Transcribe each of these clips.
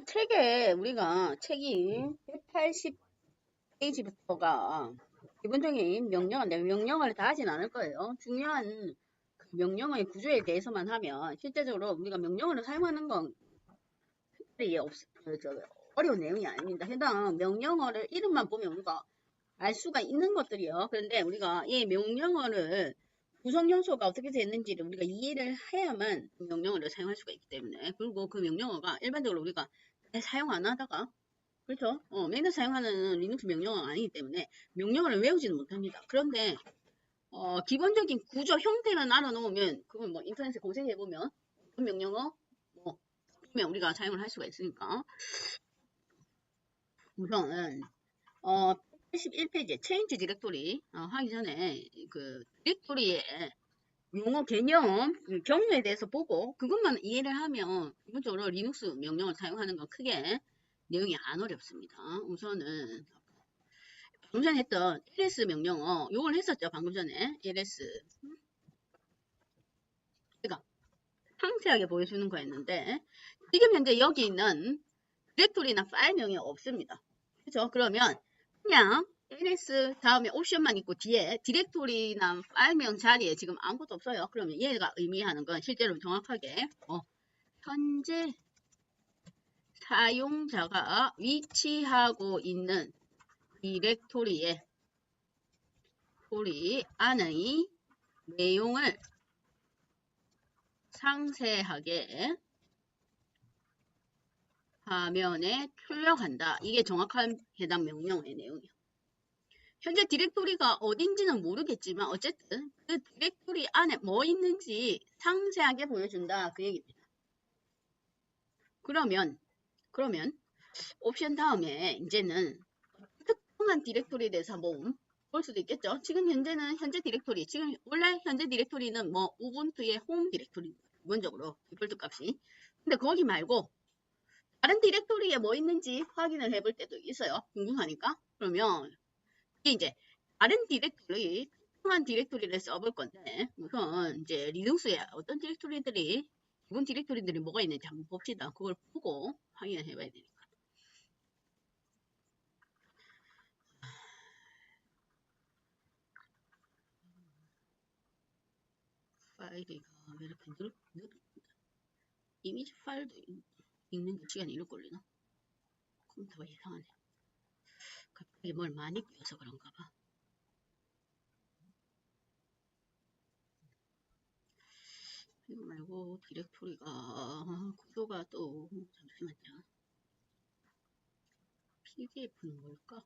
책에 우리가 책이 180페이지부터가 기본적인 명령인데 명령어를 다 하진 않을 거예요. 중요한 그 명령어의 구조에 대해서만 하면 실제적으로 우리가 명령어를 사용하는 건 특별히 어려운 내용이 아닙니다. 해당 명령어를 이름만 보면 우리가 알 수가 있는 것들이요. 그런데 우리가 이 명령어를 구성 요소가 어떻게 되는지를 우리가 이해를 해야만 명령어를 사용할 수가 있기 때문에, 그리고 그 명령어가 일반적으로 우리가 사용 안 하다가, 그렇죠? 맨날 사용하는 리눅스 명령어가 아니기 때문에 명령어를 외우지는 못합니다. 그런데 기본적인 구조 형태만 알아놓으면 그건 뭐 인터넷에 검색해보면 그 명령어 뭐 보면 우리가 사용을 할 수가 있으니까. 우선 81페이지 체인지 디렉토리 하기 전에 그 디렉토리의 용어 개념 경로에 대해서 보고 그것만 이해를 하면 기본적으로 리눅스 명령을 사용하는 건 크게 내용이 안 어렵습니다. 우선은 방금 전에 했던 ls 명령어 요걸 했었죠. 방금 전에 ls 제가 상세하게 보여주는 거였는데 지금 현재 여기 있는 디렉토리나 파일명이 없습니다. 그렇죠? 그러면 그냥 ls 다음에 옵션만 있고 뒤에 디렉토리나 파일명 자리에 지금 아무것도 없어요. 그러면 얘가 의미하는 건 실제로 정확하게 현재 사용자가 위치하고 있는 디렉토리 안의 내용을 상세하게 화면에 출력한다. 이게 정확한 해당 명령어의 내용이에요. 현재 디렉토리가 어딘지는 모르겠지만 어쨌든 그 디렉토리 안에 뭐 있는지 상세하게 보여준다. 그 얘기입니다. 그러면 옵션 다음에 이제는 특정한 디렉토리에 대해서 한번 볼 수도 있겠죠. 지금 현재는 현재 디렉토리, 지금 원래 현재 디렉토리는 뭐 우분투의 홈 디렉토리 기본적으로 디폴트 값이. 근데 거기 말고 다른 디렉토리에 뭐 있는지 확인을 해볼 때도 있어요. 궁금하니까. 그러면 이게 이제 다른 디렉토리, 특정한 디렉토리를 써볼 건데 우선 이제 리눅스에 어떤 디렉토리들이 기본 디렉토리들이 뭐가 있는지 한번 봅시다. 그걸 보고 확인을 해봐야 되니까. 파일이 왜 이렇게 이미지 파일도 읽는 게 시간이 이렇게 걸리나? 컴퓨터가 이상하네. 갑자기 뭘 많이 끼워서 그런가 봐. 이거 말고 디렉토리가 구조가 또 잠시만요. PDF는 뭘까?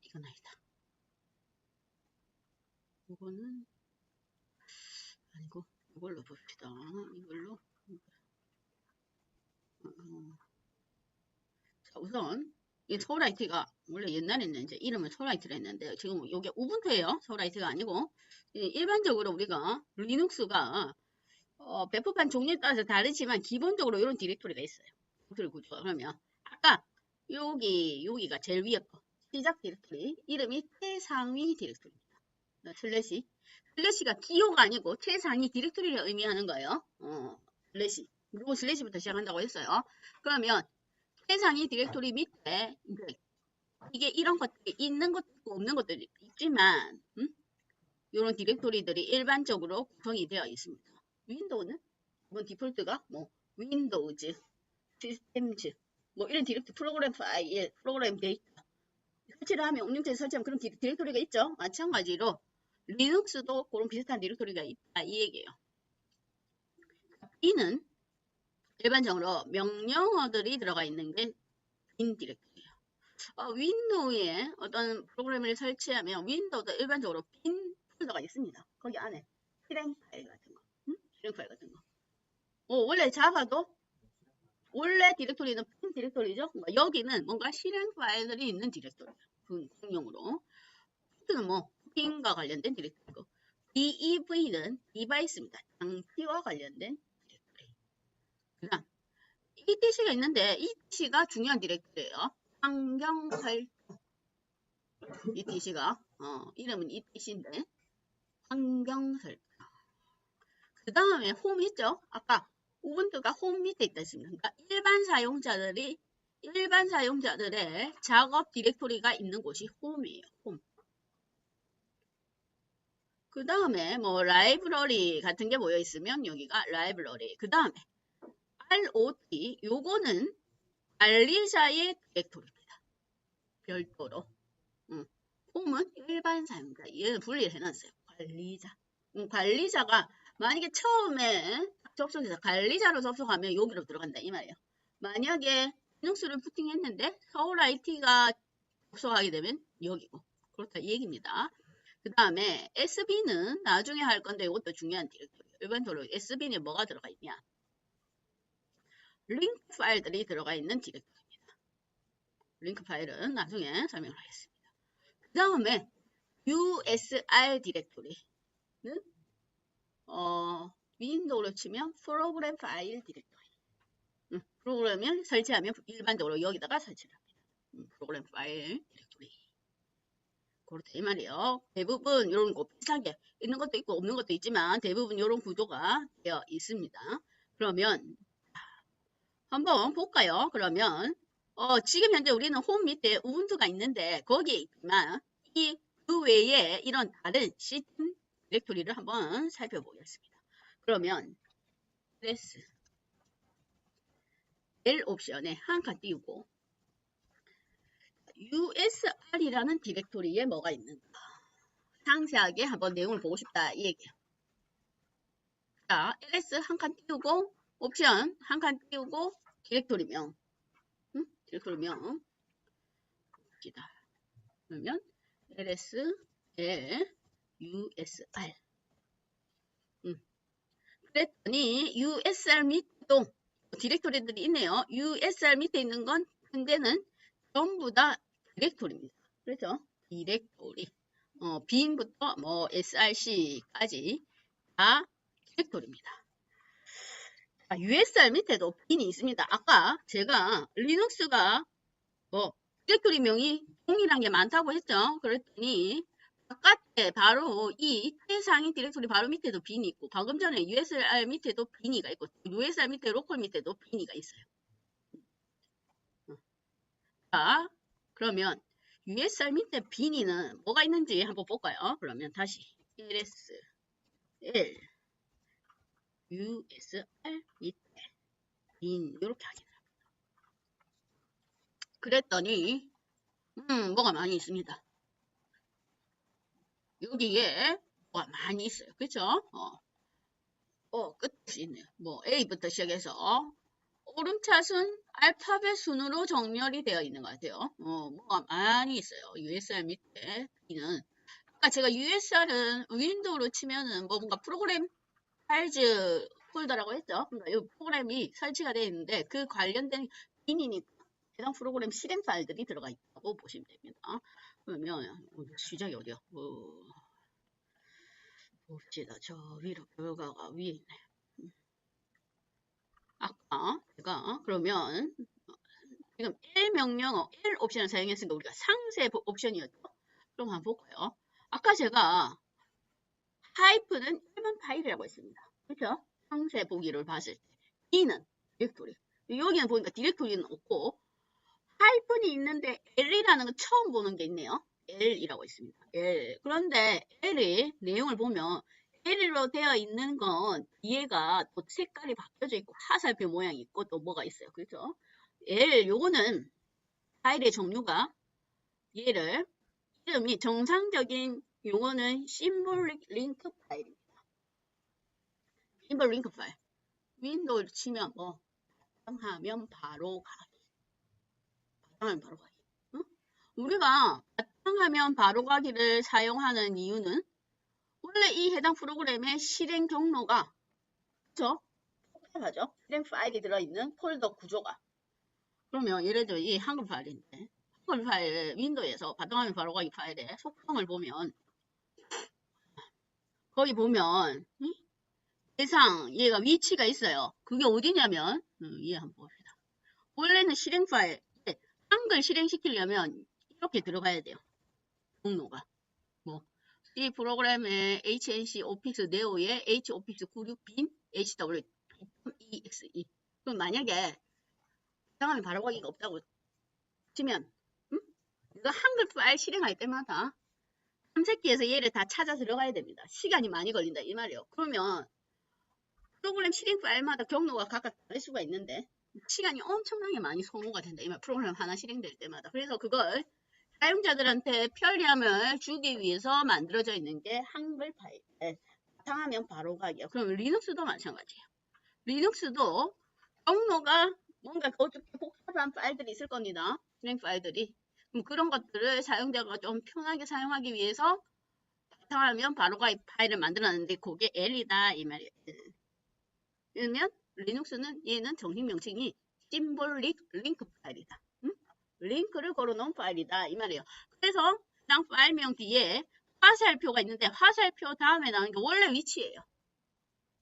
이건 아니다. 이거는 아니고 이걸로 봅시다. 이걸로 자, 우선 이 소울라이트가 원래 옛날에는 이제 이름을 소울라이트를 했는데 지금 이게 우분투예요. 소울라이트가 아니고 일반적으로 우리가 리눅스가 배포판 종류에 따라서 다르지만 기본적으로 이런 디렉토리가 있어요. 디렉토리 구조가. 그러면 아까 여기가 제일 위에 거 시작 디렉토리 이름이 최상위 디렉토리입니다. 슬래시가 기호가 아니고 최상위 디렉토리를 의미하는 거예요. 슬래시 그리고 슬래시부터 시작한다고 했어요. 그러면 최상위 디렉토리 밑에 이게 이런 것들이 있는 것도 있고 없는 것들이 있지만 이런 디렉토리들이 일반적으로 구성이 되어 있습니다. 윈도우는 뭐 디폴트가 뭐 윈도우즈, 시스템즈 뭐 이런 디렉토리 프로그램 파일, 프로그램 데이터 설치를 하면 운영체에 설치하면 그런 디렉토리가 있죠. 마찬가지로 리눅스도 그런 비슷한 디렉토리가 있다 이 얘기예요. B는 일반적으로 명령어들이 들어가 있는 게 빈 디렉토리예요. 윈도우에 어떤 프로그램을 설치하면 윈도우도 일반적으로 빈 폴더가 있습니다. 거기 안에 실행 파일 같은 거, 실행 파일 같은 거. 원래 자바도 원래 디렉토리는 빈 디렉토리죠. 여기는 뭔가 실행 파일들이 있는 디렉토리예요. 공용으로. 는 뭐 빈과 관련된 디렉토리고, DEV는 디바이스입니다. 장치와 관련된 디렉토리. 그다음 ETC가 있는데 ETC가 중요한 디렉토리예요. 환경 설정. ETC가 이름은 ETC인데 환경 설정. 그 다음에 홈 있죠? 아까 우분투가 홈 밑에 있다 했습니다. 그러니까 일반 사용자들의 작업 디렉토리가 있는 곳이 홈이에요. 홈. 그 다음에 뭐 라이브러리 같은 게 모여 있으면 여기가 라이브러리. 그 다음에 ROT 요거는 관리자의 디렉토리입니다. 별도로. 홈은 일반 사용자. 얘는 분리를 해놨어요. 관리자. 관리자가 만약에 처음에 접속해서 관리자로 접속하면 여기로 들어간다 이 말이에요. 만약에 리눅스를 부팅했는데 서울 IT가 접속하게 되면 여기고 그렇다 이 얘기입니다. 그 다음에 SB는 나중에 할 건데 이것도 중요한 디렉토리. 일반적으로 SB는 뭐가 들어가 있냐? 링크 파일들이 들어가 있는 디렉토리입니다. 링크 파일은 나중에 설명을 하겠습니다. 그 다음에 USR 디렉토리는 윈도우로 치면 프로그램 파일 디렉토리. 프로그램을 설치하면 일반적으로 여기다가 설치를 합니다. 프로그램 파일 디렉토리. 그렇다 이 말이에요. 대부분 이런 거 비슷하게 있는 것도 있고 없는 것도 있지만 대부분 이런 구조가 되어 있습니다. 그러면 한번 볼까요? 그러면 지금 현재 우리는 홈 밑에 우분투가 있는데 거기에 있지만 그 외에 이런 다른 시스템 디렉토리를 한번 살펴보겠습니다. 그러면 ls L 옵션에 한 칸 띄우고 USR이라는 디렉토리에 뭐가 있는가 상세하게 한번 내용을 보고 싶다 이 얘기예요. 자, ls 한 칸 띄우고 옵션 한 칸 띄우고 디렉토리명 디렉토리명 봅시다. 그러면 ls L USR 그랬더니 USR 밑에도 디렉토리들이 있네요. USR 밑에 있는 건 현재는 전부 다 디렉토리입니다. 그렇죠? 디렉토리. 빈부터 뭐 src까지 다 디렉토리입니다. 자, USR 밑에도 빈이 있습니다. 아까 제가 리눅스가 뭐 디렉토리명이 동일한 게 많다고 했죠. 그랬더니 바깥에 바로 이 최상위 디렉토리 바로 밑에도 빈이 있고 방금 전에 USR 밑에도 빈이가 있고 USR 밑에 로컬 밑에도 빈이가 있어요. 자, 그러면 USR 밑에 빈이는 뭐가 있는지 한번 볼까요? 그러면 다시 ls L USR 밑에 빈 이렇게 확인합니다. 그랬더니 뭐가 많이 있습니다. 여기에 뭐가 많이 있어요. 그렇죠? 끝이 있네요. 뭐 A부터 시작해서 오름차순 알파벳 순으로 정렬이 되어 있는 것 같아요. 뭐가 많이 있어요. USR 밑에 B는 아까 제가 USR은 윈도우로 치면은 뭔가 프로그램 파일즈 폴더라고 했죠. 그러니까 이 프로그램이 설치가 되어 있는데 그 관련된 빈이니까 해당 프로그램 실행 파일들이 들어가 있다고 보시면 됩니다. 그러면 시작이 어디야? 봅시다. 저 위로 결과가 위에 있네. 아까 제가 그러면 지금 L 명령어 L 옵션을 사용했으니까 우리가 상세 옵션이었죠. 그럼 한번 볼까요? 아까 제가 하이프는 일반 파일이라고 했습니다. 그렇죠? 상세 보기를 봤을 때 D는 디렉토리. 여기는 보니까 디렉토리는 없고 하이픈이 있는데 L이라는 건 처음 보는 게 있네요. L이라고 있습니다. L. 그런데 L의 내용을 보면 L로 되어 있는 건 뒤에가 또 색깔이 바뀌어져 있고 화살표 모양이 있고 또 뭐가 있어요. 그렇죠? L 요거는 파일의 종류가 얘를 이름이 정상적인 용어는 심볼릭 링크 파일입니다. 심볼 링크 파일. 윈도우를 치면 뭐 바탕화면 바로 가기. 바탕화면 바로 가기. 응? 우리가 바탕화면 바로 가기를 사용하는 이유는 원래 이 해당 프로그램의 실행 경로가 그쵸? 복잡하죠? 실행 파일이 들어있는 폴더 구조가 그러면 예를 들어 이 한글 파일인데 한글 파일 윈도우에서 바탕화면 바로 가기 파일의 속성을 보면 거기 보면 대상 얘가 위치가 있어요. 그게 어디냐면 얘 한번 봅시다. 원래는 실행 파일 한글 실행시키려면 이렇게 들어가야 돼요. 경로가 뭐 이 프로그램의 HNC 오피스 네오의 H오피스 96 빈 HW.exe. 그럼 만약에 이상하면 바로 가기가 없다고 치면, 응? 이거 한글 파일 실행할 때마다 탐색기에서 얘를 다 찾아 들어가야 됩니다. 시간이 많이 걸린다 이 말이에요. 그러면 프로그램 실행 파일마다 경로가 각각 다를 수가 있는데 시간이 엄청나게 많이 소모가 된다 이 말. 프로그램 하나 실행될 때마다. 그래서 그걸 사용자들한테 편리함을 주기 위해서 만들어져 있는 게 한글 파일. 바탕화면 바로 가기요. 그럼 리눅스도 마찬가지예요. 리눅스도 경로가 뭔가 어떻게 복잡한 파일들이 있을 겁니다. 실행 파일들이. 그럼 그런 것들을 사용자가 좀 편하게 사용하기 위해서 바탕화면 바로 가기 파일을 만들었는데 그게 L이다 이 말이에요. 그러면 리눅스는 얘는 정식 명칭이 심볼릭 링크 파일이다. 링크를 걸어놓은 파일이다 이 말이에요. 그래서 해당 파일명 뒤에 화살표가 있는데 화살표 다음에 나오는 게 원래 위치예요.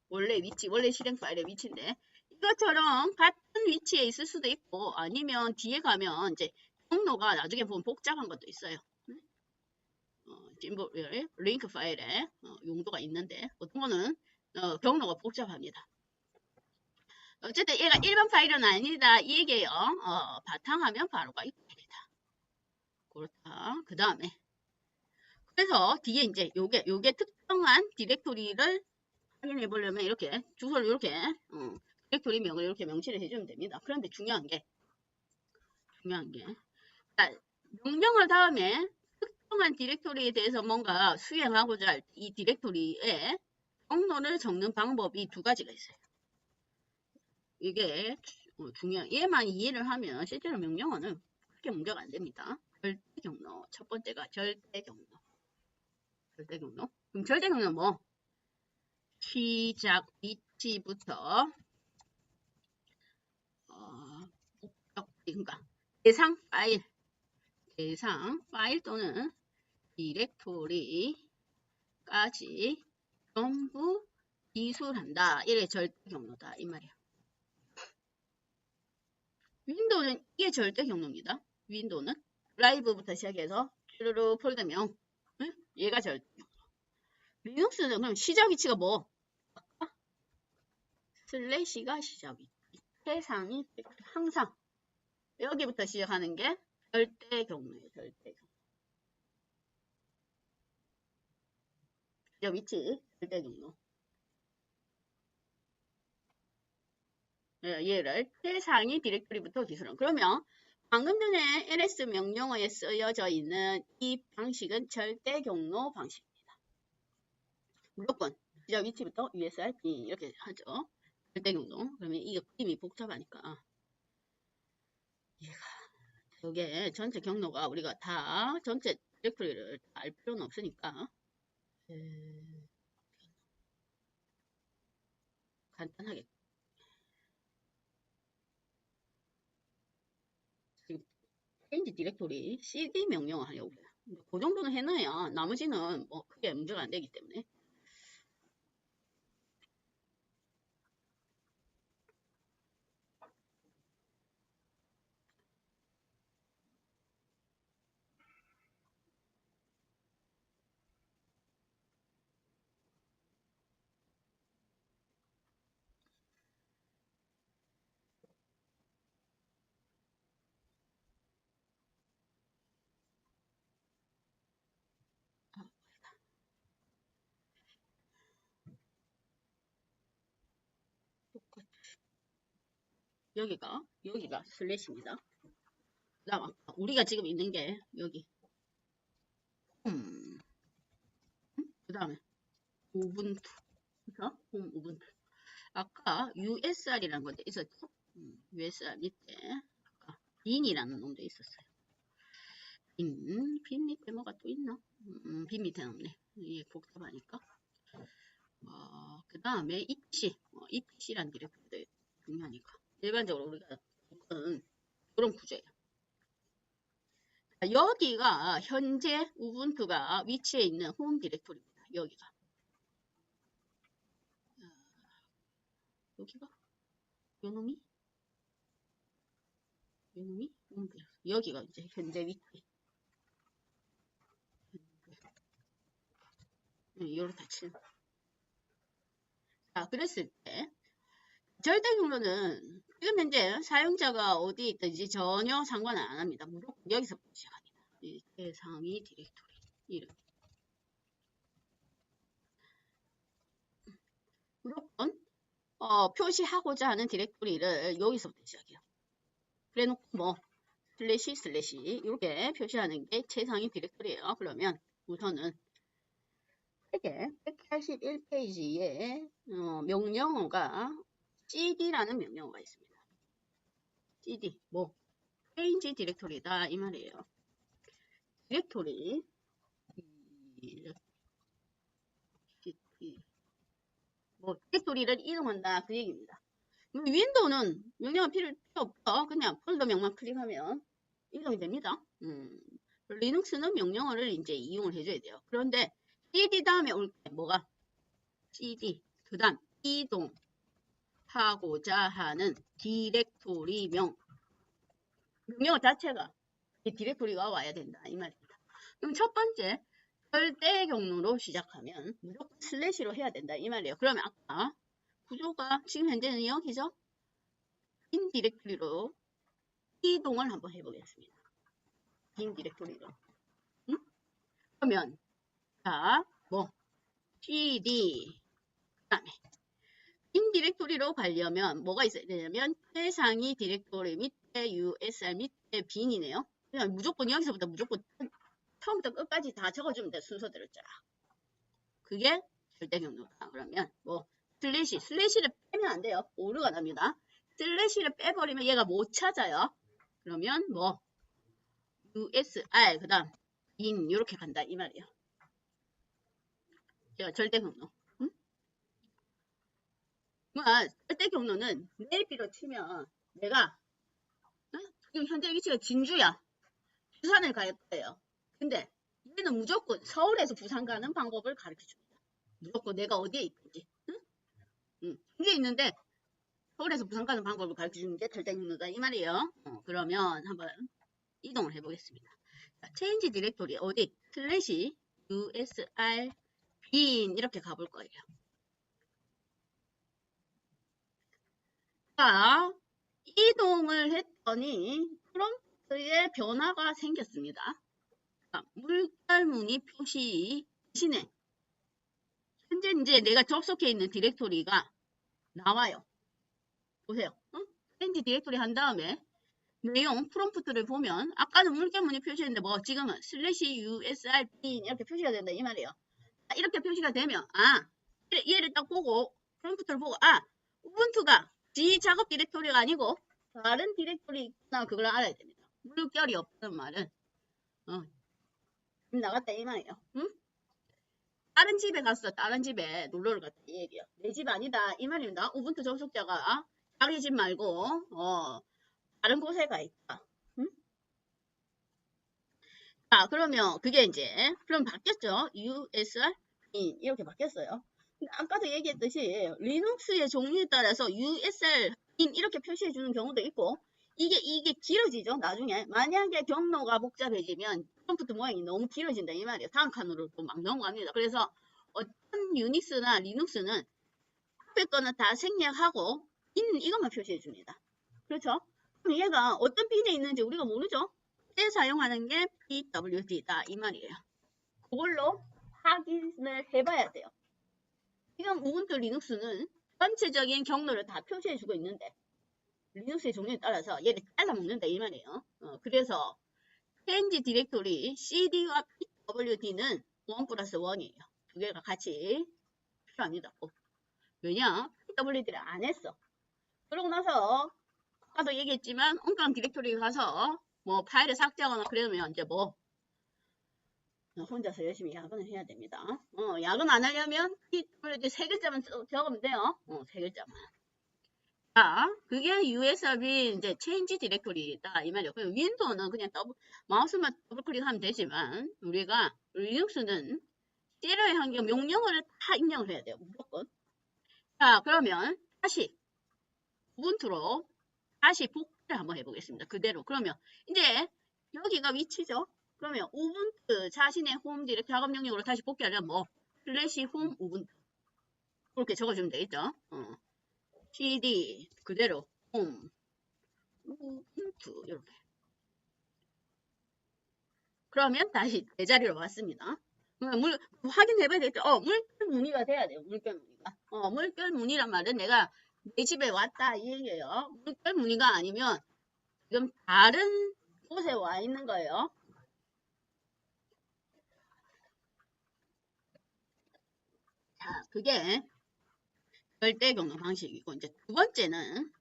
원래 위치, 원래 실행 파일의 위치인데 이것처럼 같은 위치에 있을 수도 있고 아니면 뒤에 가면 이제 경로가 나중에 보면 복잡한 것도 있어요. 링크 파일에 용도가 있는데 어떤 거는 경로가 복잡합니다. 어쨌든 얘가 일반 파일은 아니다 이 얘기예요. 바탕화면 바로가 이 파일이다. 그렇다. 그 다음에 그래서 뒤에 이제 요게 특정한 디렉토리를 확인해 보려면 이렇게 주소를 이렇게 디렉토리 명을 이렇게 명시를 해주면 됩니다. 그런데 중요한 게 명령어 다음에 특정한 디렉토리에 대해서 뭔가 수행하고자 할 이 디렉토리에 경로를 적는 방법이 두 가지가 있어요. 이게 얘만 이해를 하면 실제로 명령어는 그렇게 문제가 안 됩니다. 절대 경로. 첫 번째가 절대 경로. 절대 경로. 그럼 절대 경로는 뭐? 시작 위치부터 그러니까 대상 파일 또는 디렉토리까지 전부 기술한다. 이래 절대 경로다 이 말이야. 윈도우는 이게 절대 경로입니다. 윈도우는 드라이브부터 시작해서 쭈루루 폴더명 얘가 절대 경로. 리눅스는 그럼 시작 위치가 뭐? 슬래시가 시작 위치. 세상이 항상 여기부터 시작하는 게 절대 경로예요. 절대 경로. 시작 위치 절대 경로. 얘를 최상위 디렉토리부터 기술한. 그러면 방금 전에 ls 명령어에 쓰여져 있는 이 방식은 절대 경로 방식입니다. 무조건 시작 위치부터 usr 이렇게 하죠. 절대 경로. 그러면 이게 그림이 복잡하니까 얘가 저게 전체 경로가 우리가 다 전체 디렉토리를 알 필요는 없으니까 간단하게 지금 change 디렉토리 cd 명령어 하려고 그래요. 그 정도는 해놔야 나머지는 뭐 크게 문제가 안 되기 때문에 여기가 슬래시입니다. 그 다음 우리가 지금 있는 게 여기 그 다음에 우분투 그죠? 우분투 아까 USR이라는 것도 있었죠? USR 밑에 아까 빈이라는 놈도 있었어요. 빈 밑에 뭐가 또 있나? 빈 밑에는 없네. 이게 복잡하니까. 그 다음에 EPC라는 디렉터리도 중요하니까. 일반적으로 우리가 그런 구조예요. 여기가 현재 우분투가 위치해 있는 홈 디렉토리입니다. 여기가 요놈이 여기가 이제 현재 위치. 이렇다 치. 자, 그랬을 때 절대 경로는 지금 현재 사용자가 어디 있든지 전혀 상관을 안 합니다. 무조건 여기서부터 시작합니다. 이 대상위 디렉토리 이렇게 무조건 표시하고자 하는 디렉토리를 여기서부터 시작해요. 그래놓고 뭐 슬래시 이렇게 표시하는 게 최상위 디렉토리예요. 그러면 우선은 이게 181페이지에 명령어가 cd라는 명령어가 있습니다. cd 뭐 change 디렉토리다 이 말이에요. 디렉토리 뭐 디렉토리를 이동한다 그 얘기입니다. 윈도우는 명령어 필요 없어. 그냥 폴더 명만 클릭하면 이동이 됩니다. 리눅스는 명령어를 이제 이용을 해줘야 돼요. 그런데 cd 다음에 올 게 뭐가 cd 그 다음 이동하고자 하는 디렉토리명 명령어 자체가 이 디렉토리가 와야 된다 이 말입니다. 그럼 첫 번째 절대 경로로 시작하면 무조건 슬래시로 해야 된다 이 말이에요. 그러면 아까 구조가 지금 현재는 여기죠. 빈 디렉토리로 이동을 한번 해보겠습니다. 빈 디렉토리로. 그러면 자, 뭐 cd 그다음에 빈 디렉토리로 가려면 뭐가 있어야 되냐면 최상위 디렉토리 밑에 usr 밑에 빈이네요. 그냥 무조건 여기서부터 무조건 처음부터 끝까지 다 적어주면 돼. 순서대로 쫙. 그게 절대 경로다. 그러면 뭐 슬래시를 빼면 안 돼요. 오류가 납니다. 슬래시를 빼버리면 얘가 못 찾아요. 그러면 뭐 usr 그 다음 인 이렇게 간다 이 말이에요. 제가 절대 경로. 절대 경로는 내비로 치면 내가 지금 현재 위치가 진주야. 부산을 갈 거예요. 근데 얘는 무조건 서울에서 부산 가는 방법을 가르쳐 줍니다. 무조건 내가 어디에 있든지. 진주에 있는데 서울에서 부산 가는 방법을 가르쳐 주는 게 절대 경로다 이 말이에요. 그러면 한번 이동을 해보겠습니다. 자, change 디렉토리 어디 슬래시 usr 빈 이렇게 가볼 거예요. 자, 이동을 했더니 프롬프트에 변화가 생겼습니다. 자, 물결무늬 표시 대신에 현재 이제 내가 접속해 있는 디렉토리가 나와요. 보세요. change 디렉토리 한 다음에 내용 프롬프트를 보면 아까는 물결무늬 표시했는데 뭐 지금은 슬래시 usr 빈 이렇게 표시가 된다 이 말이에요. 이렇게 표시가 되면 얘를 딱 보고 프롬프트를 보고 우분투가 G 작업 디렉토리가 아니고 다른 디렉토리 있구나 그걸 알아야 됩니다. 물결이 없다는 말은 나갔다 이 말이에요. 다른 집에 갔어. 다른 집에 놀러를 갔다 이 얘기예요. 내 집 아니다 이 말입니다. 우분투 접속자가 자기 집 말고 다른 곳에 가 있다. 자, 그러면 그게 이제 그럼 바뀌었죠. usr 이렇게 바뀌었어요. 근데 아까도 얘기했듯이 리눅스의 종류에 따라서 usr 이렇게 표시해 주는 경우도 있고 이게 길어지죠. 나중에 만약에 경로가 복잡해지면 프롬프트 모양이 너무 길어진다 이 말이에요. 다음 칸으로 또 막 넘어갑니다. 그래서 어떤 유닉스나 리눅스는 앞에 거는 다 생략하고 이것만 표시해 줍니다. 그렇죠? 그럼 얘가 어떤 빈에 있는지 우리가 모르죠. 때 사용하는 게 pwd다 이 말이에요. 그걸로 확인을 해봐야 돼요. 지금 우분투 리눅스는 전체적인 경로를 다 표시해주고 있는데 리눅스의 종류에 따라서 얘를 잘라먹는다 이 말이에요. 그래서 change 디렉토리 cd와 pwd는 1+1이에요. 두 개가 같이 필요합니다. 왜냐? pwd를 안 했어. 그러고 나서 아까도 얘기했지만 엉뚱한 디렉토리에 가서 뭐 파일을 삭제하거나 그러면 이제 뭐 혼자서 열심히 야근을 해야 됩니다. 야근 안 하려면 pwd 세 글자만 적으면 돼요. 세 글자만. 자, 그게 usr빈 이제 change 디렉토리다 이 말이에요. 윈도우는 그냥 마우스만 더블 클릭하면 되지만 우리가 리눅스는 찌러야 한 게 명령어를 다 입력을 해야 돼요. 무조건. 자, 그러면 다시 우분투로 다시 복구를 한번 해보겠습니다. 그대로. 그러면 이제 여기가 위치죠. 그러면 우분투 자신의 홈 디렉 작업 영역으로 다시 복귀하려면 뭐 슬래시 홈 우분투 그렇게 적어주면 되겠죠. cd 그대로 홈 우분투 이렇게. 그러면 다시 제자리로 왔습니다. 확인해봐야 되겠죠. 물결 무늬가 돼야 돼요. 물결 무늬가. 물결 무늬란 말은 내가 내 집에 왔다 이 얘기예요. 물결 무늬가 아니면 지금 다른 곳에 와 있는 거예요. 자, 그게 절대 경로 방식이고, 이제 두 번째는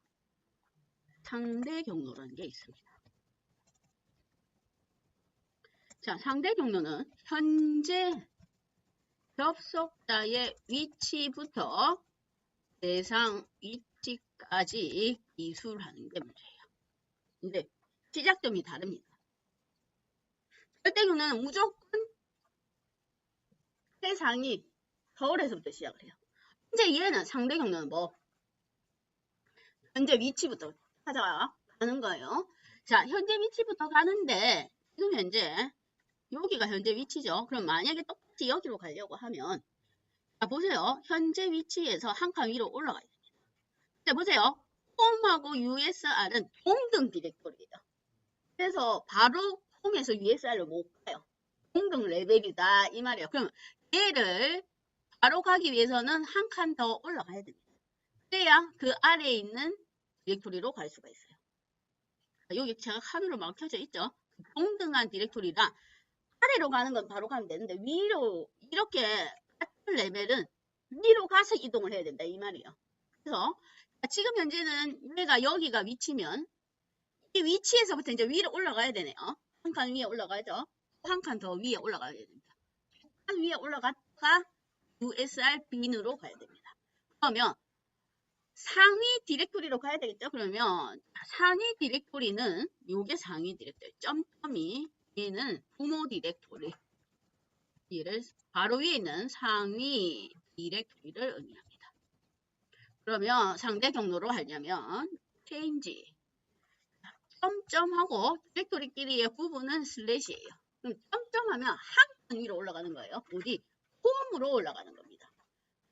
상대 경로라는 게 있습니다. 자, 상대 경로는 현재 접속자의 위치부터 대상 위치까지 기술하는 게 문제예요. 근데 시작점이 다릅니다. 절대 경로는 무조건 대상이 서울에서부터 시작을 해요. 현재 얘는 상대 경로는 뭐? 현재 위치부터 찾아가는 거예요. 자, 현재 위치부터 가는데 지금 현재 여기가 현재 위치죠. 그럼 만약에 똑같이 여기로 가려고 하면 자, 보세요. 현재 위치에서 한 칸 위로 올라가야 됩니다. 자, 보세요. 홈하고 USR은 동등 디렉토리예요. 그래서 바로 홈에서 USR을 못 가요. 동등 레벨이다 이 말이에요. 그럼 얘를 바로 가기 위해서는 한 칸 더 올라가야 됩니다. 그래야 그 아래에 있는 디렉토리로 갈 수가 있어요. 여기 제가 카드로 막혀져 있죠. 동등한 디렉토리라 아래로 가는 건 바로 가면 되는데 위로 이렇게 같은 레벨은 위로 가서 이동을 해야 된다 이 말이에요. 그래서 지금 현재는 얘가 여기가 위치면 이 위치에서부터 이제 위로 올라가야 되네요. 한 칸 위에 올라가죠. 한 칸 더 위에 올라가야 됩니다. 한 위에 올라갔다가 USR 빈으로 가야 됩니다. 그러면 상위 디렉토리로 가야 되겠죠. 그러면 상위 디렉토리는 요게 상위 디렉토리 점점이 얘는 부모 디렉토리 얘를 바로 위에 있는 상위 디렉토리를 의미합니다. 그러면 상대 경로로 하려면 change 점점하고 디렉토리끼리의 구분은 슬래시예요. 그럼 점점하면 한 칸 위로 올라가는 거예요. 어디? 홈으로 올라가는 겁니다.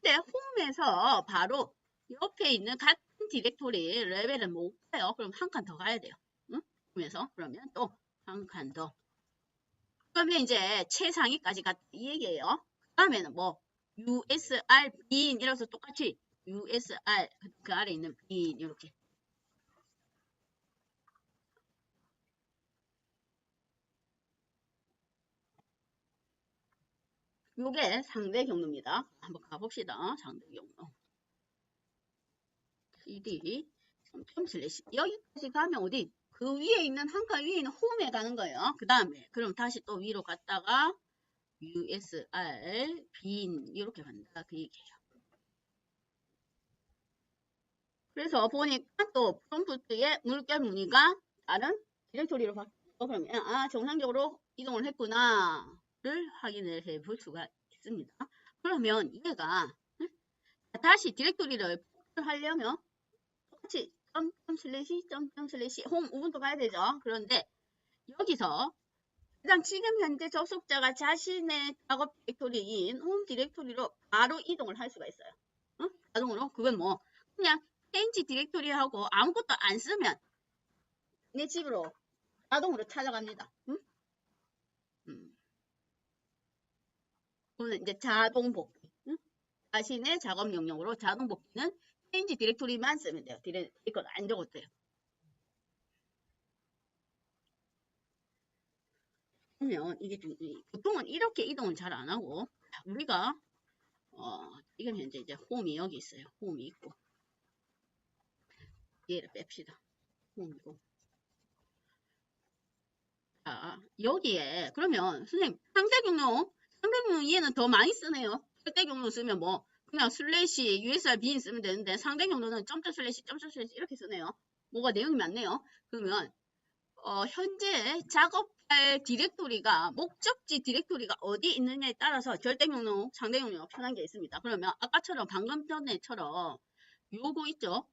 근데 홈에서 바로 옆에 있는 같은 디렉토리 레벨은 못 가요. 그럼 한 칸 더 가야 돼요. 응? 그러면 또 한 칸 더. 그러면 이제 최상위까지 갔다 이 얘기예요. 그 다음에는 뭐 USR 빈 이래서 똑같이 USR 그 아래 있는 빈 이렇게. 요게 상대 경로입니다. 한번 가봅시다. 상대 경로. cd 슬래시 여기까지 가면 어디? 그 위에 있는 한 칸 위에 있는 홈에 가는 거예요. 그 다음에 그럼 다시 또 위로 갔다가 USR 빈 이렇게 간다 그 얘기예요. 그래서 보니까 또 프롬프트의 물결 무늬가 다른 디렉토리로 바뀌고 그러면 정상적으로 이동을 했구나를 확인을 해볼 수가 있습니다. 그러면 얘가 다시 디렉토리를 하려면 똑같이 점점 슬래시 홈 우분투 가야 되죠. 그런데 여기서 일단 지금 현재 접속자가 자신의 작업 디렉토리인 홈 디렉토리로 바로 이동을 할 수가 있어요. 자동으로 그건 뭐 그냥 change 디렉토리하고 아무것도 안 쓰면 내 집으로 자동으로 찾아갑니다. 그거는 이제 자동 복귀. 자신의 작업 명령으로 자동 복귀는 change 디렉토리만 쓰면 돼요. 이건 안 적어도 돼요. 그러면 이게 좀 보통은 이렇게 이동을 잘 안 하고 우리가 지금 현재 이제 홈이 여기 있어요. 홈이 있고 얘를 뺍시다. 홈이고 자 여기에 그러면 선생님 상대 경로 얘는 더 많이 쓰네요. 절대 경로 쓰면 뭐 그냥 슬래시 USR 빈 쓰면 되는데 상대 경로는 점점 슬래시 이렇게 쓰네요. 뭐가 내용이 많네요. 그러면 현재 작업할 디렉토리가 목적지 디렉토리가 어디 있느냐에 따라서 절대 경로, 상대 경로가 편한 게 있습니다. 그러면 아까처럼 방금 전에처럼 요거 있죠?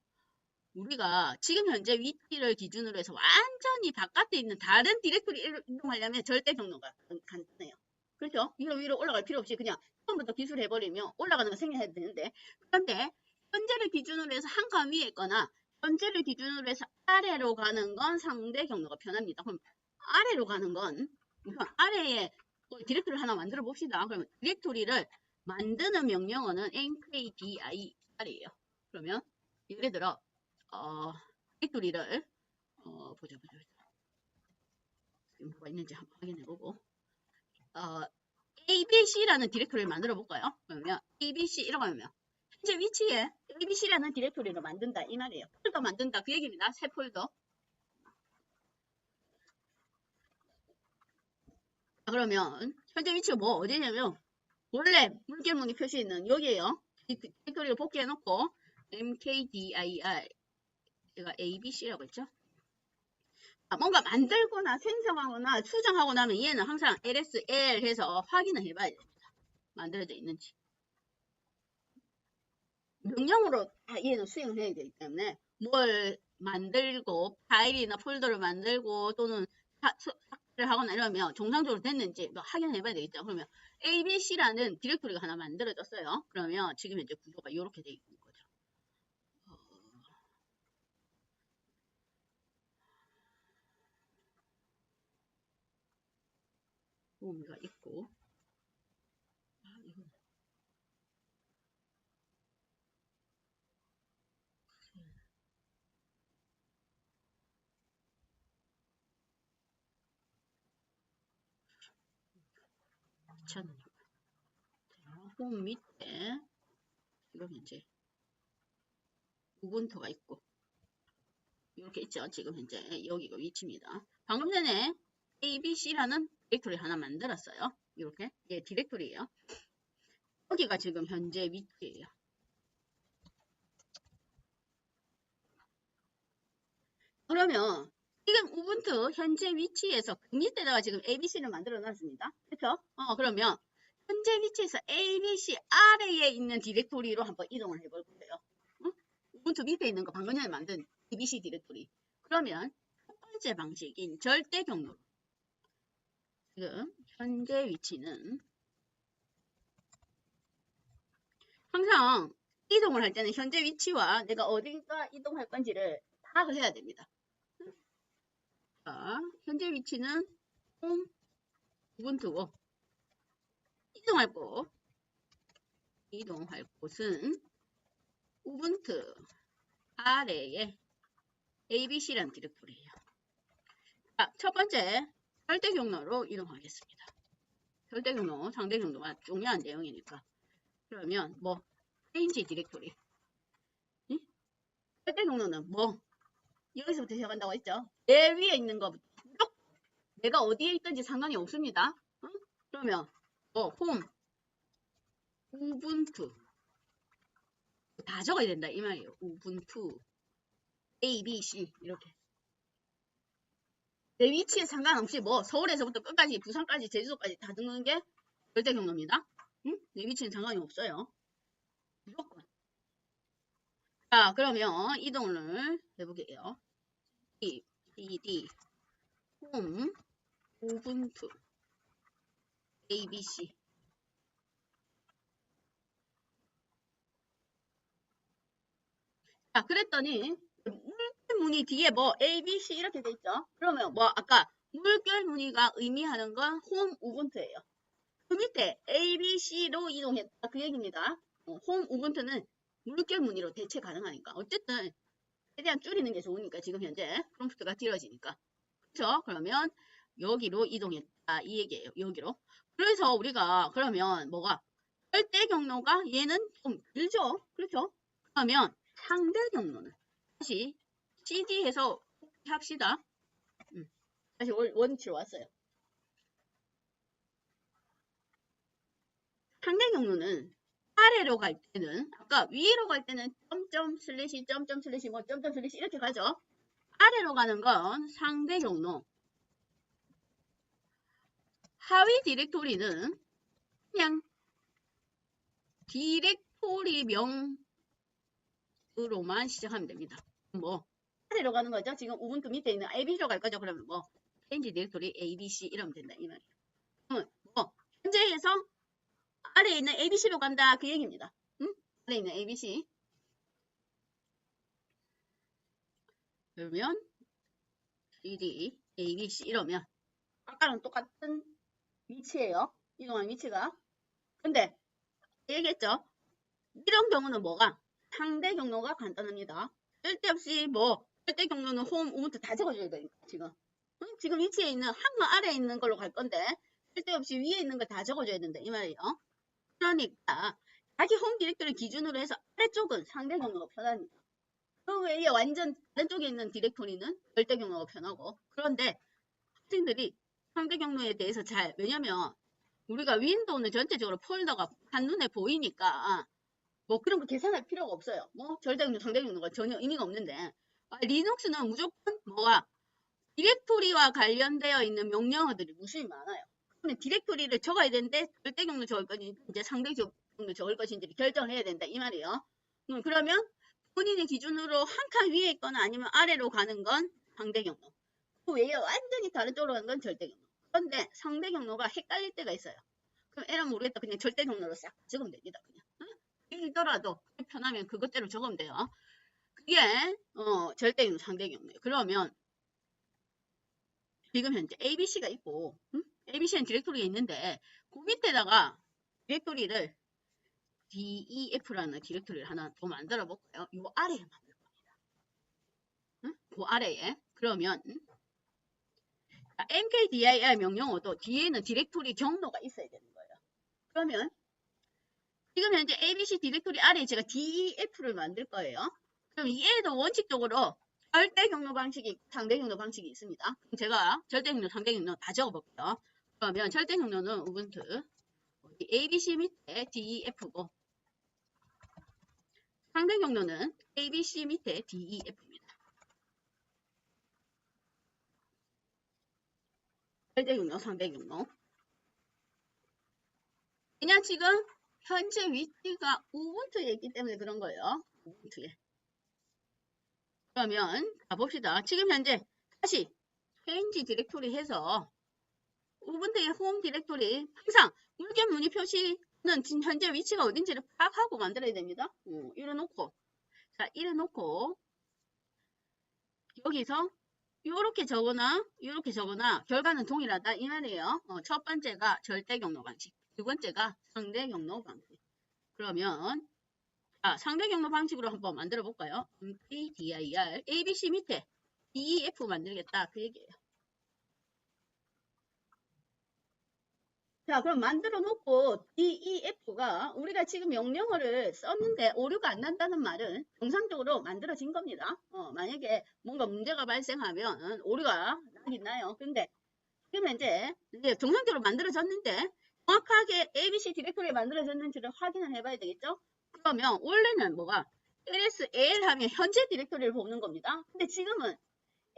우리가 지금 현재 위치를 기준으로 해서 완전히 바깥에 있는 다른 디렉토리 이동하려면 절대 경로가 간단해요. 그렇죠? 위로 올라갈 필요 없이 그냥 처음부터 기술해버리면 올라가는 거 생략해도 되는데, 그런데 현재를 기준으로 해서 한 칸 위에 있거나 현재를 기준으로 해서 아래로 가는 건 상대 경로가 편합니다. 그럼 아래로 가는 건 우선 아래에 디렉토리를 하나 만들어 봅시다. 그러면 디렉토리를 만드는 명령어는 nkdiR이에요. 그러면 예를 들어 디렉토리를 보자. 지금 뭐가 있는지 한번 확인해보고 abc라는 디렉토리를 만들어 볼까요? 그러면 abc 이라고 하면 현재 위치에 abc라는 디렉토리를 만든다 이 말이에요. 폴더 만든다 그 얘기입니다. 새 폴더. 그러면 현재 위치가 뭐 어디냐면 원래 물결문이 표시 있는 여기에요. 디렉토리를 복귀해 놓고 mkdir 제가 abc라고 했죠. 뭔가 만들거나 생성하거나 수정하고 나면 얘는 항상 lsl 해서 확인을 해봐야 됩니다. 만들어져 있는지. 명령으로 얘는 수행을 해야 되기 때문에 뭘 만들고 파일이나 폴더를 만들고 또는 삭제를 하거나 이러면 정상적으로 됐는지 확인해 봐야 되겠죠. 그러면 abc라는 디렉토리가 하나 만들어졌어요. 그러면 지금 현재 구조가 이렇게 되어 있는 거죠. 의미가 있고 홈 밑에 지금 현재 우분투가 있고 이렇게 있죠. 지금 현재 여기가 위치입니다. 방금 전에 abc라는 디렉토리 하나 만들었어요. 이렇게 디렉토리예요. 여기가 지금 현재 위치예요. 그러면 지금 우분투 현재 위치에서 그 밑에다가 지금 abc를 만들어 놨습니다. 그렇죠? 그러면 현재 위치에서 abc 아래에 있는 디렉토리로 한번 이동을 해볼 거예요. 우분투 밑에 있는 거 방금 전에 만든 abc 디렉토리. 그러면 첫 번째 방식인 절대 경로. 지금 현재 위치는 항상 이동을 할 때는 현재 위치와 내가 어디가 이동할 건지를 파악을 해야 됩니다. 자, 현재 위치는 홈 우분투고 이동할 곳은 우분투 아래에 abc라는 디렉토리예요. 자, 첫 번째 절대 경로로 이동하겠습니다. 절대 경로, 상대 경로가 중요한 내용이니까. 그러면 뭐 change 디렉토리. 절대 경로는 뭐 여기서부터 시작한다고 했죠. 내 위에 있는 것부터 내가 어디에 있든지 상관이 없습니다. 그러면 홈 우분투 다 적어야 된다 이 말이에요. 우분투 abc 이렇게 내 위치에 상관없이 뭐 서울에서부터 끝까지 부산까지 제주도까지 다 듣는 게 절대 경로입니다. 내 위치는 상관이 없어요. 무조건. 자, 그러면 이동을 해보게요. cd 홈 우분투 abc 자, 그랬더니 물결 무늬 뒤에 뭐 abc 이렇게 돼 있죠. 그러면 뭐 아까 물결 무늬가 의미하는 건 홈 우분투예요. 그 밑에 abc로 이동했다 그 얘기입니다. 홈 우분투는 물결 무늬로 대체 가능하니까 어쨌든 최대한 줄이는 게 좋으니까 지금 현재 프롬프트가 길어지니까 그렇죠? 그러면 여기로 이동했다 이 얘기예요. 여기로. 그래서 우리가 그러면 뭐가 절대 경로가 얘는 좀 길죠? 그렇죠? 그러면 상대 경로는 다시 CD에서 합시다. 다시 원위치로 왔어요. 상대 경로는 아래로 갈 때는 아까 위로 갈 때는 점점 슬래시 점점 슬래시 뭐 점점 슬래시 이렇게 가죠. 아래로 가는 건 상대 경로. 하위 디렉토리는 그냥 디렉토리 명으로만 시작하면 됩니다. 뭐 아래로 가는 거죠. 지금 우분투 밑에 있는 abc로 갈 거죠. 그러면 뭐 change 디렉토리 abc 이러면 된다 이 말이에요. 그러면 뭐 현재에서 아래에 있는 ABC로 간다 그 얘기입니다. 응? 아래에 있는 ABC. 그러면 CD, ABC 이러면 아까랑 똑같은 위치예요. 이동하는 위치가. 근데 얘기했죠. 이런 경우는 뭐가? 상대 경로가 간단합니다. 쓸데없이 절대 경로는 홈, 우문트 다 적어줘야 되니까 지금. 응? 지금 위치에 있는 항목 아래에 있는 걸로 갈 건데 쓸데없이 위에 있는 거 다 적어줘야 된다 이 말이에요. 그러니까 자기 홈 디렉토리 기준으로 해서 아래쪽은 상대 경로가 편하니까. 그 외에 완전 다른 쪽에 있는 디렉토리는 절대 경로가 편하고. 그런데 학생들이 상대 경로에 대해서 왜냐면 우리가 윈도우는 전체적으로 폴더가 한눈에 보이니까 뭐 그런 거 계산할 필요가 없어요. 뭐 절대 경로, 상대 경로가 전혀 의미가 없는데 리눅스는 무조건 디렉토리와 관련되어 있는 명령어들이 무수히 많아요. 그러면 디렉토리를 적어야 되는데 절대 경로 적을 것인지 이제 상대 경로 적을 것인지를 결정을 해야 된다 이 말이에요. 그러면 본인의 기준으로 한 칸 위에 있거나 아니면 아래로 가는 건 상대 경로. 그 외에 완전히 다른 쪽으로 가는 건 절대 경로. 그런데 상대 경로가 헷갈릴 때가 있어요. 그럼 에라 모르겠다. 그냥 절대 경로로 싹 적으면 됩니다. 그냥. 이더라도 편하면 그것대로 적으면 돼요. 그게 절대 경로, 상대 경로예요. 그러면 지금 현재 ABC가 있고 ABC는 디렉토리가 있는데 그 밑에다가 디렉토리를 DEF라는 디렉토리를 하나 더 만들어 볼까요? 이 아래에 만들 겁니다. 그 아래에. 그러면 mkdir 명령어도 뒤에는 디렉토리 경로가 있어야 되는 거예요. 그러면 지금 현재 ABC 디렉토리 아래에 제가 DEF를 만들 거예요. 그럼 얘도 원칙적으로 절대 경로 방식이 상대 경로 방식이 있습니다. 그럼 제가 절대 경로, 상대 경로 다 적어볼게요. 그러면 절대 경로는 우분투 ABC 밑에 DEF고 상대 경로는 ABC 밑에 DEF입니다. 절대 경로, 상대 경로. 그냥 지금 현재 위치가 우분투에 있기 때문에 그런 거예요. 우분투에. 그러면 가봅시다. 지금 현재 다시 change 디렉토리 해서 우분투의 홈 디렉토리 항상 물견 문의 표시는 지금 현재 위치가 어딘지를 파악하고 만들어야 됩니다. 이래놓고 자 이래놓고 여기서 이렇게 적거나 이렇게 적거나 결과는 동일하다 이 말이에요. 첫 번째가 절대 경로 방식, 두 번째가 상대 경로 방식. 그러면 상대 경로 방식으로 한번 만들어 볼까요? dir ABC 밑에 DEF 만들겠다 그 얘기예요. 자, 그럼 만들어 놓고 DEF가 우리가 지금 명령어를 썼는데 오류가 안 난다는 말은 정상적으로 만들어진 겁니다. 만약에 뭔가 문제가 발생하면 오류가 나긴 나요. 근데 지금 이제 정상적으로 만들어졌는데 정확하게 ABC 디렉토리에 만들어졌는지를 확인을 해봐야 되겠죠? 그러면 원래는 LSAL 하면 현재 디렉토리를 보는 겁니다. 근데 지금은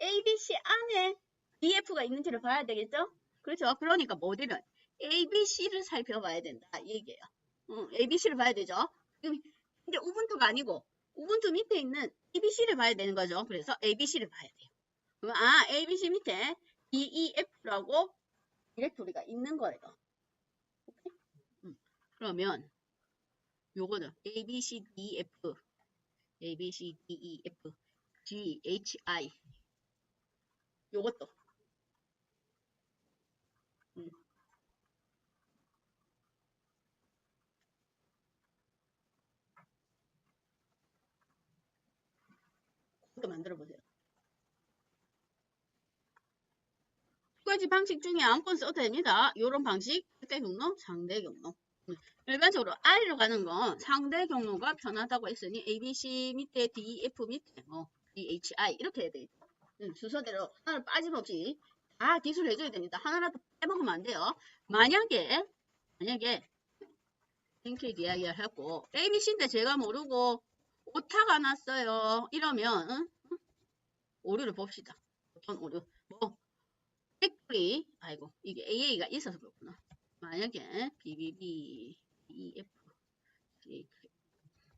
ABC 안에 DF가 있는지를 봐야 되겠죠? 그렇죠? 그러니까 어디를 ABC를 살펴봐야 된다 이 얘기예요. ABC를 봐야 되죠. 지금 이제 우분투가 아니고 우분투 밑에 있는 ABC를 봐야 되는 거죠. 그래서 ABC를 봐야 돼요. 그럼 ABC 밑에 DEF라고 디렉토리가 있는 거예요. 오케이? 그러면 요거는 ABCDEF, ABCDEF, GHI 요것도 그것도 만들어 보세요. 두 가지 방식 중에 아무거나 써도 됩니다. 요런 방식, 절대 경로, 상대 경로. 일반적으로 R로 가는 건 상대 경로가 편하다고 했으니 ABC 밑에 DF 밑에 DHI 이렇게 해야 되겠죠. 순서대로 하나를 빠짐없이 다 기술을 해줘야 됩니다. 하나라도 빼먹으면 안 돼요. 만약에 NKDIR 하고 ABC인데 제가 모르고 오타가 났어요. 이러면 오류를 봅시다. 어떤 오류? 팩토리 아이고 이게 AA가 있어서 그렇구나. 만약에 BBB, EF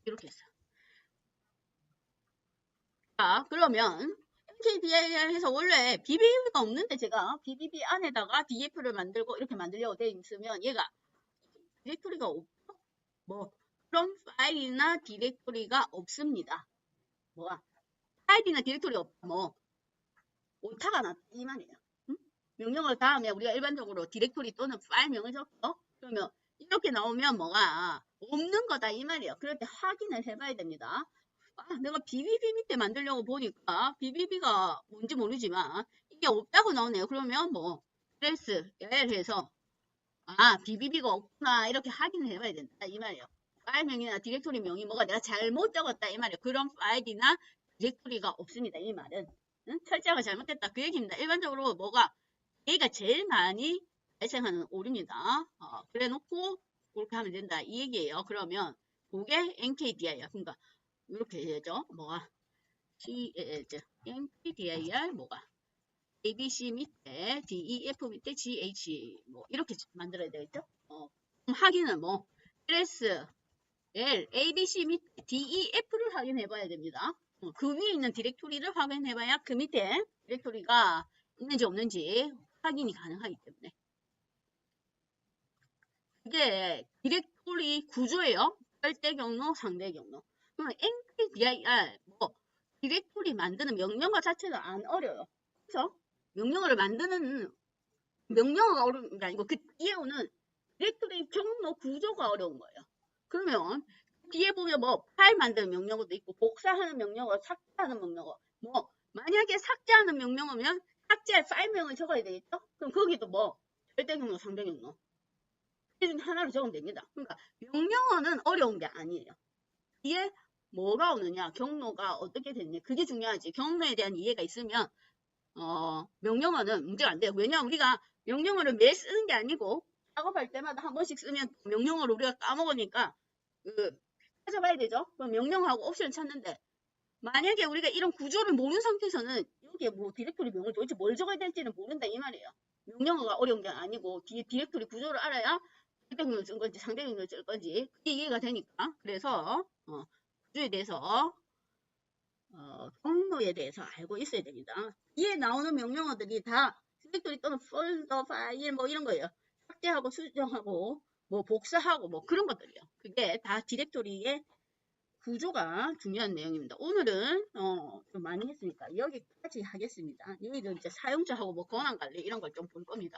이렇게 했어요. 자 그러면 MKDIR 해서 원래 BBB가 없는데 제가 BBB 안에다가 DF를 만들고 이렇게 만들려고 돼 있으면 얘가 디렉토리가 없어? 뭐 그런 파일이나 디렉토리가 없습니다. 뭐가 파일이나 디렉토리 없다 뭐 오타가 났다 이 말이에요. 응? 명령어 다음에 우리가 일반적으로 디렉토리 또는 파일명을 적어. 그러면 이렇게 나오면 뭐가 없는 거다 이 말이에요. 그럴 때 확인을 해봐야 됩니다. 아, 내가 BBB 밑에 만들려고 보니까 BBB가 뭔지 모르지만 이게 없다고 나오네요. 그러면 뭐 트레스 L 해서 아 BBB가 없구나 이렇게 확인을 해봐야 된다 이 말이에요. 파일명이나 디렉토리 명이 뭐가 내가 잘못 적었다 이 말이에요. 그런 파일이나 디렉토리가 없습니다 이 말은. 응? 철자가 잘못됐다 그 얘기입니다. 일반적으로 뭐가 얘가 제일 많이 발생하는 오류입니다. 그래 놓고 그렇게 하면 된다 이 얘기예요. 그러면 그게 NKDI야. 그러니까 이렇게 해야죠. 뭐가 NKDIR 뭐가 ABC 밑에 DEF 밑에 GH 뭐 이렇게 만들어야 되겠죠. 그럼 확인은 뭐 LS L ABC 밑에 DEF를 확인해 봐야 됩니다. 그 위에 있는 디렉토리를 확인해 봐야 그 밑에 디렉토리가 있는지 없는지 확인이 가능하기 때문에 그게 디렉토리 구조예요. 절대 경로, 상대 경로. 그러면 NKDIR 뭐 디렉토리 만드는 명령어 자체는 안 어려요. 그렇죠? 명령어를 만드는 명령어가 어려운 게 아니고 그 뒤에 오는 디렉토리 경로 구조가 어려운 거예요. 그러면 뒤에 보면 뭐 파일 만드는 명령어도 있고 복사하는 명령어, 삭제하는 명령어. 뭐 만약에 삭제하는 명령어면 삭제할 파일명을 적어야 되겠죠? 그럼 거기도 뭐 절대 경로, 상대 경로. 하나로 적으면 됩니다. 그러니까 명령어는 어려운 게 아니에요. 뒤에 뭐가 오느냐, 경로가 어떻게 됐냐, 그게 중요하지. 경로에 대한 이해가 있으면 명령어는 문제가 안 돼요. 왜냐하면 우리가 명령어를 매일 쓰는 게 아니고 작업할 때마다 한 번씩 쓰면 명령어를 우리가 까먹으니까 찾아봐야 되죠. 그럼 명령어하고 옵션을 찾는데 만약에 우리가 이런 구조를 모르는 상태에서는 여기에 뭐 디렉토리 명을 도대체 뭘 적어야 될지는 모른다 이 말이에요. 명령어가 어려운 게 아니고 뒤에 디렉토리 구조를 알아야 절대경로를 쓸 건지 상대경로를 쓸 건지 그게 이해가 되니까 그래서 구조에 대해서 경로에 대해서 알고 있어야 됩니다. 뒤에 나오는 명령어들이 다 디렉토리 또는 폴더 파일 뭐 이런 거예요. 삭제하고 수정하고 뭐 복사하고 뭐 그런 것들이요. 그게 다 디렉토리의 구조가 중요한 내용입니다. 오늘은 좀 많이 했으니까 여기까지 하겠습니다. 내일은 이제 사용자하고 뭐 권한관리 이런 걸 좀 볼 겁니다.